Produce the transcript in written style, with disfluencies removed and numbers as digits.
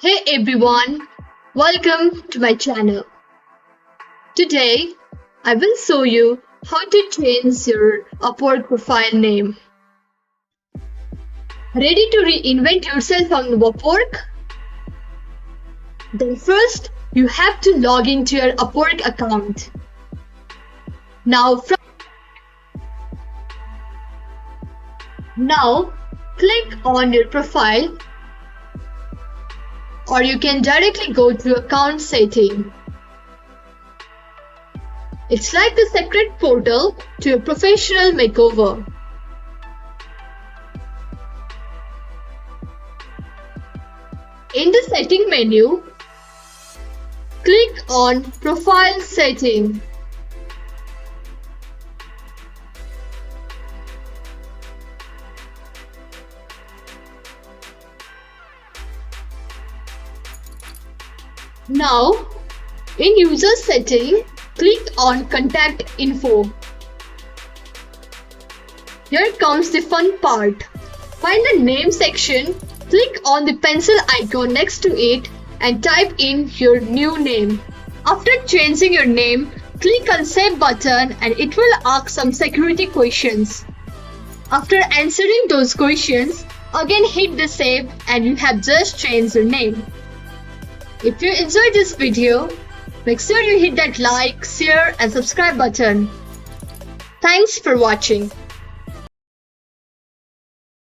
Hey everyone, welcome to my channel. Today, I will show you how to change your Upwork profile name. Ready to reinvent yourself on Upwork? Then first, you have to log into your Upwork account. Now, click on your profile, or you can directly go to account setting. It's like the secret portal to your professional makeover. In the setting menu, click on Profile Setting. Now, in User Setting, click on Contact Info. Here comes the fun part. Find the name section, click on the pencil icon next to it and type in your new name. After changing your name, click on Save button and it will ask some security questions. After answering those questions, again hit the save and you have just changed your name. If you enjoyed this video, make sure you hit that like, share and subscribe button. Thanks for watching.